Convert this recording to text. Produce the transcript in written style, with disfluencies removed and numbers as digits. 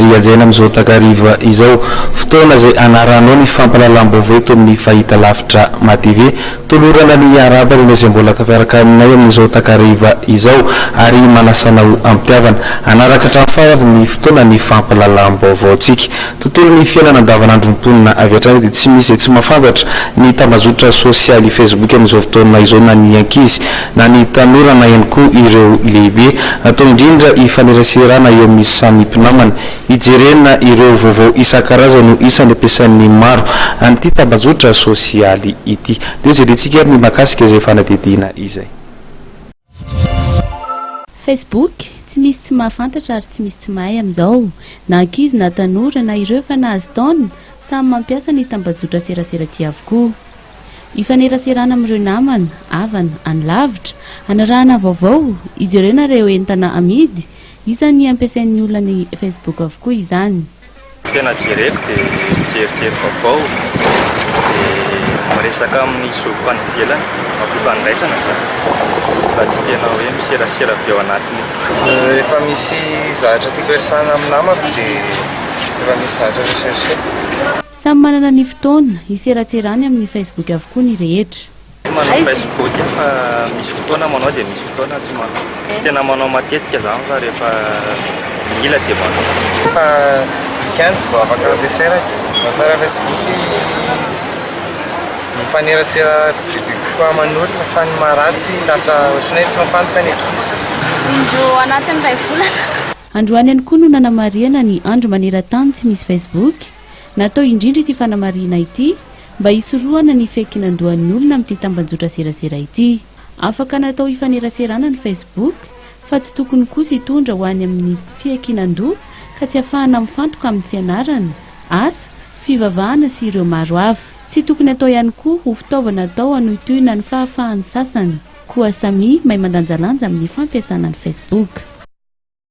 mijery ajaina amin'izao takariva izao fotoana izay anaranao ny fampalalam-baovao eto amin'ny fahita lavitra matv tolorana ny araba ireny izay mbola tafiaraka aminay amin'izao takariva izao ary manasanao ampitiavana anaraka hatramin'ny ny fotoana ny fampalalam-baovaontsika tontolo ny fiainana andavanandro mponina avy hatrany dia tsy misy tsy mafantatra ny tambazotra sosialy facebook amin'izao fotoana izao na ny ankizy na ny tanora ihany koa ireo lehibe atao indrindra ifaneraserana eo amin'ny samy mpinamana ijerena ireo vaovao isan-karazany isan'ny ampiasain'ny maro an'ity tambazotra sosialy ity dia jerentsika ary ny makasika izay fanadidina izay Facebook tsy misy tsy mahafantatra ary tsy misy tsy mahay amin'izao na ankizy na tanora na ireo fa nahazo taona samy mampiasa ny tambazotra serasera ty avokoa ifaneraserana amin'ireo namana havana any lavitra anarahana vaovao ijerena ireo entana amidy isany ampiasain'ny olona ny Facebook avokoa izany tena jereko dia mijerijery vaovao dia miresaka amin'ny zokom-pany ivelany mampifandraisana fa tsy tena hoe miserasera be ao anatiny rehefa misy zavatra tiako resahana amin'ny namako dia rehefa misy zavatra recherche samy manana ny fotoana iseratserany amin'ny Facebook avokoa ny rehetra manao Facebook fa misy fotoana manao dia misy fotoana tsy tena manao matetika zany fa rehefa mila dia manao fa weekend vao afaka ampiasaina mahatsara Facebook mifanerasera koa aman'olona fa ny maharatsy lasa ohatran'ny tsy mifantoka ny ankizy indro anatin'ny iray volana androany ihany koa no nanamariana ny andro maneran-tany tsy misy Facebook natao indrindra ity fanamariana ity mba hisorohana ny fiankinandohan'ny olona amin'ity tambanjotra serasera ity afaka natao ifaneraserana ny Facebook fa tsy tokony kosa hitondra ho any amin'ny fiankinandoha ka tsy ahafahana mifantoka amin'ny fianarana asa fivavahana sy ireo maro hafa tsy tokony atao ihany koa ho fitaovana atao anohitohina ny fahafahan'ny sasany koa samy mahay mandanjalanja amin'ny fampiasana ny Facebook